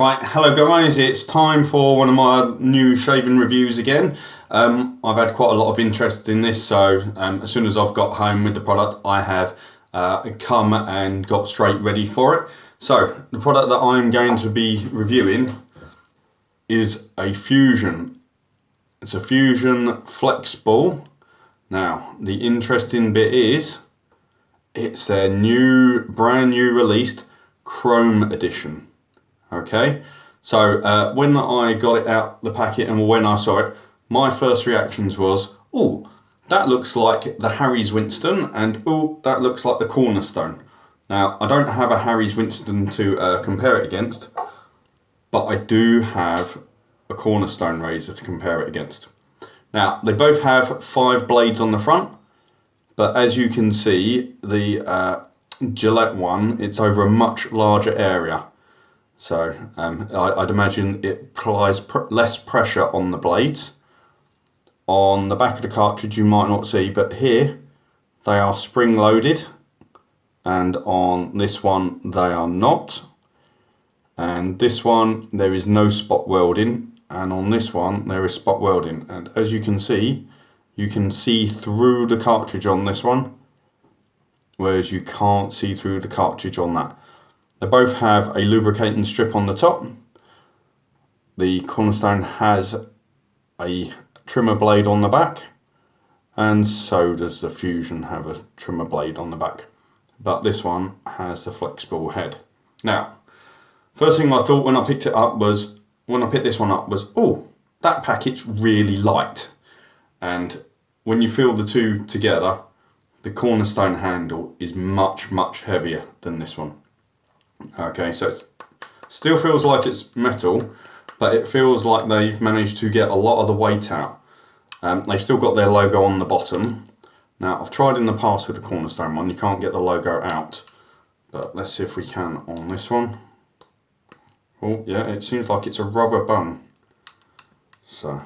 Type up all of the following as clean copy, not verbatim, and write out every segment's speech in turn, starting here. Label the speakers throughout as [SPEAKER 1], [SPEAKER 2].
[SPEAKER 1] Right, hello guys, it's time for one of my new shaving reviews again. I've had quite a lot of interest in this, so as soon as I've got home with the product, I have come and got straight ready for it. So, the product that I'm going to be reviewing is a Fusion. It's a Fusion Flexball. Now, the interesting bit is, it's their brand new released Chrome edition. Okay, so when I got it out the packet and when I saw it, my first reactions was, oh, that looks like the Harry's Winston, and oh, that looks like the Cornerstone. Now, I don't have a Harry's Winston to compare it against, but I do have a Cornerstone razor to compare it against. Now, they both have 5 blades on the front, but as you can see, the Gillette one, it's over a much larger area. So I'd imagine it applies less pressure on the blades. On the back of the cartridge you might not see, but here they are spring loaded, and on this one they are not. And this one there is no spot welding, and on this one there is spot welding. And as you can see through the cartridge on this one, whereas you can't see through the cartridge on that. They both have a lubricating strip on the top. The Cornerstone has a trimmer blade on the back, and so does the Fusion have a trimmer blade on the back. But this one has the Flexball head. Now, first thing I thought when I picked this one up was, oh, that packet's really light. And when you feel the two together, the Cornerstone handle is much, much heavier than this one. Okay, so it still feels like it's metal, but it feels like they've managed to get a lot of the weight out. They've still got their logo on the bottom. Now, I've tried in the past with the Cornerstone one, you can't get the logo out, but let's see if we can on this one. Oh yeah, it seems like it's a rubber bung. So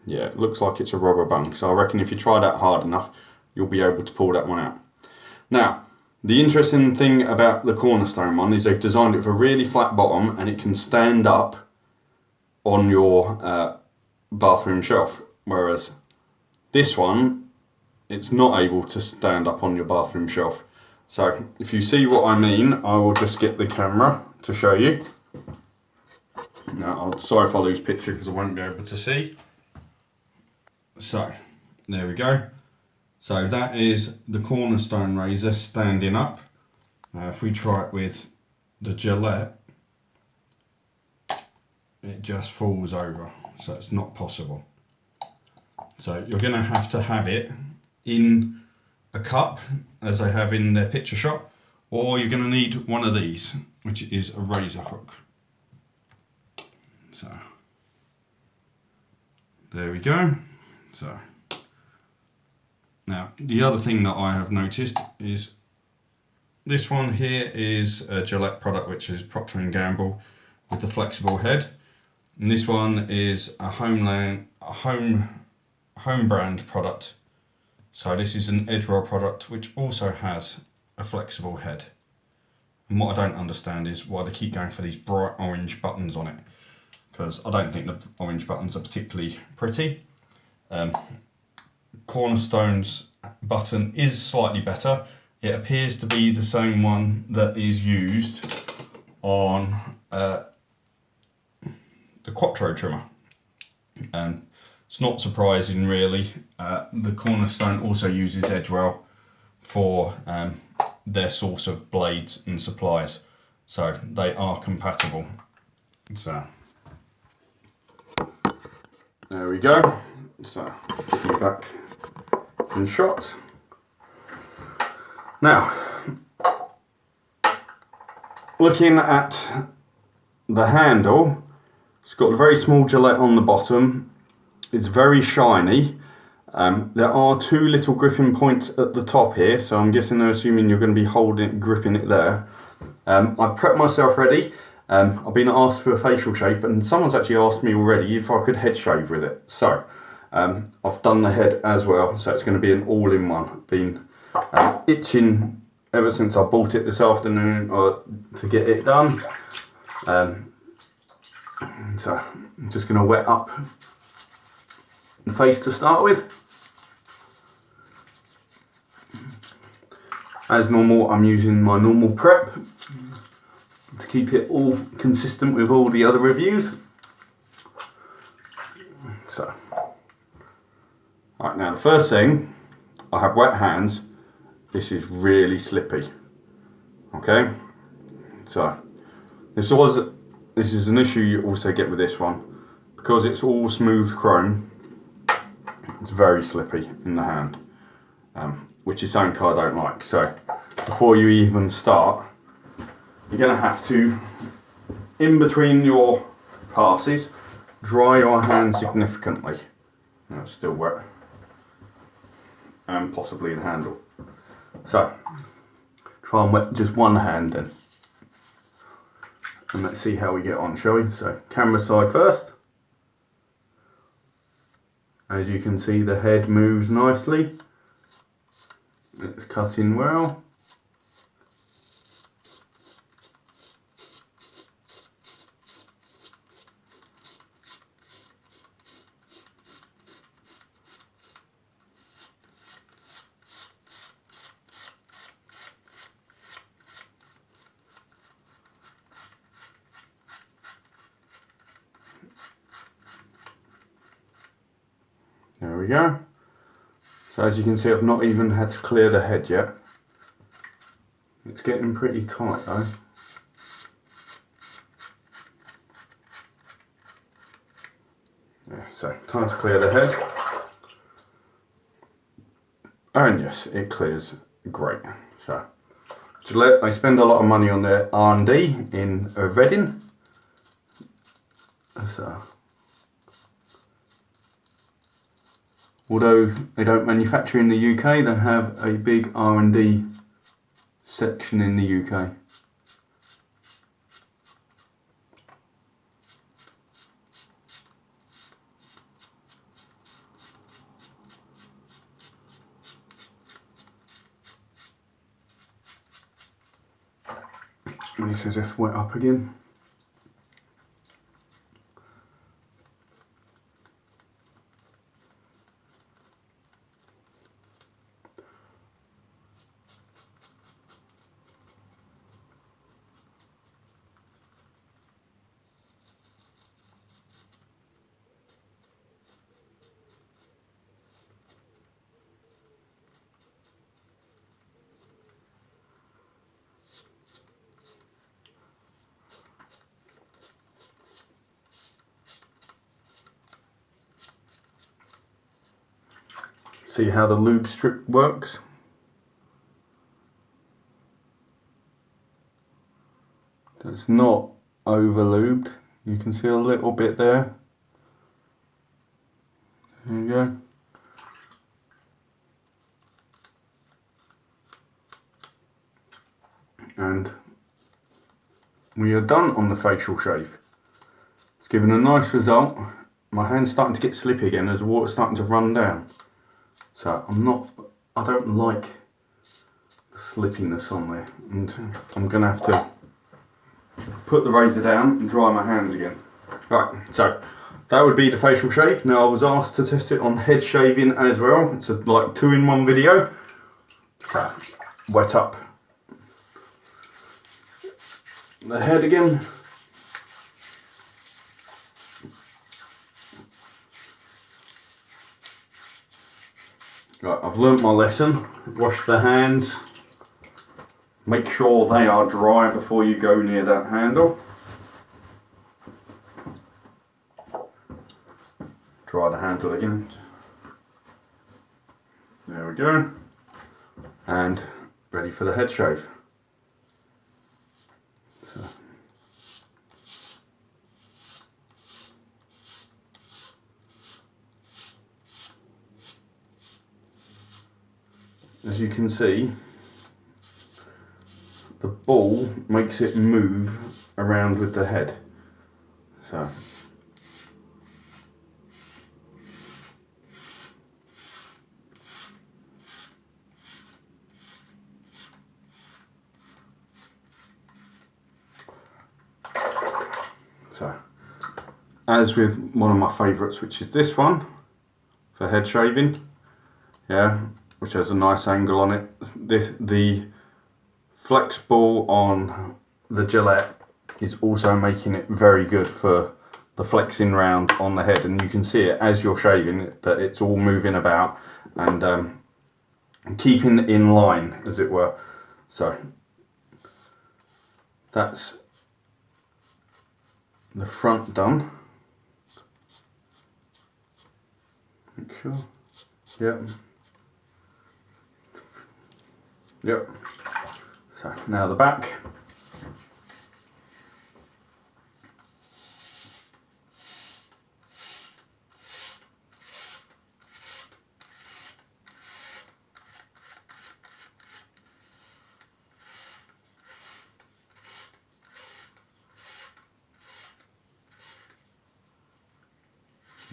[SPEAKER 1] yeah, it looks like it's a rubber bung, so I reckon if you try that hard enough, you'll be able to pull that one out. Now, the interesting thing about the Cornerstone one is they've designed it with a really flat bottom, and it can stand up on your bathroom shelf, whereas this one, it's not able to stand up on your bathroom shelf. So if you see what I mean, I will just get the camera to show you. Now, sorry if I lose picture because I won't be able to see. So there we go. So that is the Cornerstone razor standing up. Now if we try it with the Gillette, it just falls over, so it's not possible. So you're going to have it in a cup, as they have in their picture shop, or you're going to need one of these, which is a razor hook. So there we go. So now, the other thing that I have noticed is this one here is a Gillette product, which is Procter & Gamble with the flexible head. And this one is a home brand product. So this is an Edgewell product, which also has a flexible head. And what I don't understand is why they keep going for these bright orange buttons on it, because I don't think the orange buttons are particularly pretty. Cornerstone's button is slightly better. It appears to be the same one that is used on the Quattro trimmer. It's not surprising really. The Cornerstone also uses Edgewell for their source of blades and supplies, so they are compatible. So there we go. So get you back in shot. Now, looking at the handle, it's got a very small Gillette on the bottom. It's very shiny. There are 2 little gripping points at the top here, so I'm guessing they're assuming you're going to be gripping it there. I've prepped myself ready. I've been asked for a facial shave, and someone's actually asked me already if I could head shave with it. So I've done the head as well, so it's going to be an all-in-one. Been itching ever since I bought it this afternoon to get it done. So I'm just going to wet up the face to start with. As normal, I'm using my normal prep to keep it all consistent with all the other reviews. So, right, now the first thing, I have wet hands. This is really slippy. Okay, so this is an issue you also get with this one, because it's all smooth chrome. It's very slippy in the hand, which is something I don't like. So before you even start, you're going to have to, in between your passes, dry your hand significantly. Now it's still wet, and possibly the handle. So try and wet just one hand then, and let's see how we get on, shall we? So camera side first. As you can see, the head moves nicely. It's cutting well. There we go. So as you can see, I've not even had to clear the head yet. It's getting pretty tight though. Yeah, so time to clear the head. And yes, it clears great. So Gillette, they spend a lot of money on their R&D in Reading. So although they don't manufacture in the UK, they have a big R&D section in the UK. And this is just wet up again. See how the lube strip works? So it's not over lubed. You can see a little bit there. There you go. And we are done on the facial shave. It's given a nice result. My hand's starting to get slippy again as the water's starting to run down. So I don't like the slippiness on there, and I'm gonna have to put the razor down and dry my hands again. Right, so that would be the facial shave. Now I was asked to test it on head shaving as well. It's a like 2-in-1 video. So, wet up the head again. Right, I've learnt my lesson. Wash the hands. Make sure they are dry before you go near that handle. Dry the handle again. There we go. And ready for the head shave. So. As you can see, the ball makes it move around with the head. So as with one of my favourites, which is this one for head shaving, yeah, which has a nice angle on it. The Flexball on the Gillette is also making it very good for the flexing round on the head, and you can see it as you're shaving that it's all moving about and keeping in line, as it were. So that's the front done. Make sure. Yep. So now the back.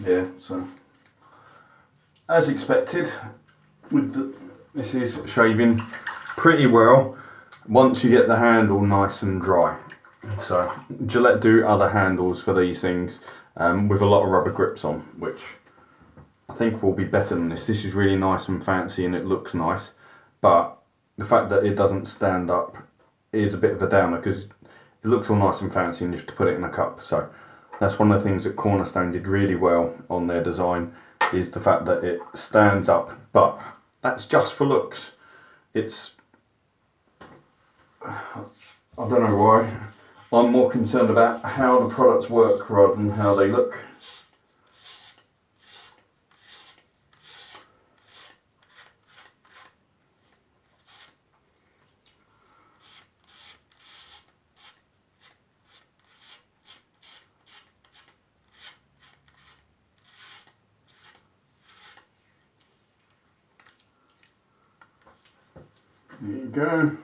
[SPEAKER 1] Yeah, so as expected, this is shaving pretty well once you get the handle nice and dry. So Gillette do other handles for these things with a lot of rubber grips on, which I think will be better than this. This is really nice and fancy and it looks nice, but the fact that it doesn't stand up is a bit of a downer because it looks all nice and fancy and you have to put it in a cup. So that's one of the things that Cornerstone did really well on their design, is the fact that it stands up, but that's just for looks. It's, I don't know why, I'm more concerned about how the products work rather than how they look. There you go.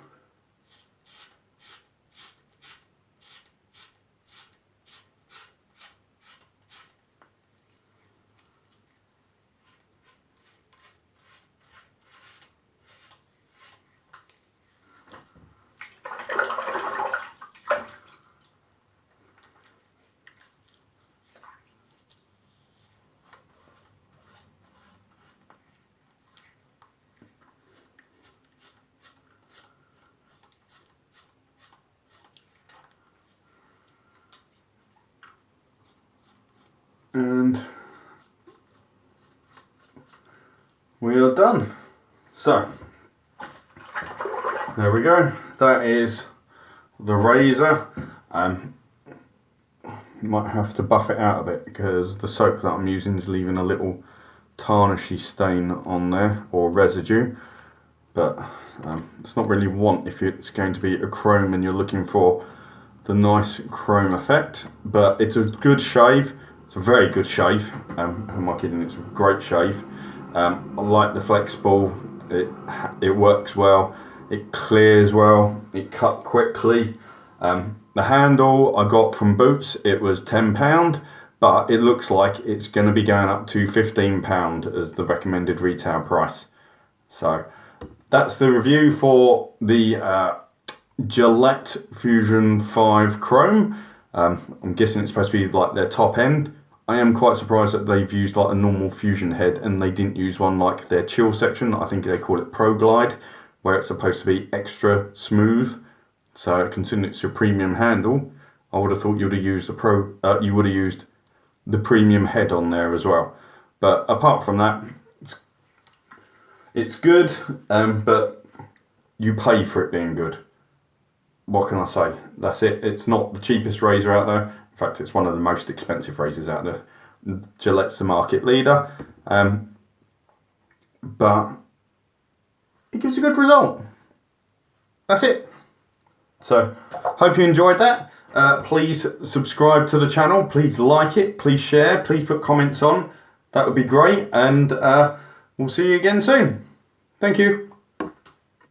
[SPEAKER 1] And we are done. So there we go. That is the razor. Might have to buff it out a bit because the soap that I'm using is leaving a little tarnishy stain on there, or residue, but it's not really what if it's going to be a chrome and you're looking for the nice chrome effect. But it's a good shave. It's a very good shave. Who am I kidding? It's a great shave. I like the Flexball. It works well. It clears well. It cut quickly. The handle I got from Boots. It was £10, but it looks like it's going to be going up to £15 as the recommended retail price. So that's the review for the Gillette Fusion 5 Chrome. I'm guessing it's supposed to be like their top end. I am quite surprised that they've used like a normal Fusion head and they didn't use one like their chill section. I think they call it Proglide, where it's supposed to be extra smooth. So considering it's your premium handle, I would have thought you would have used the premium head on there as well. But apart from that, it's good, but you pay for it being good. What can I say? That's it. It's not the cheapest razor out there. In fact, it's one of the most expensive razors out there. Gillette's the market leader, but it gives a good result. That's it. So, hope you enjoyed that. Please subscribe to the channel. Please like it. Please share. Please put comments on. That would be great. And we'll see you again soon. Thank you.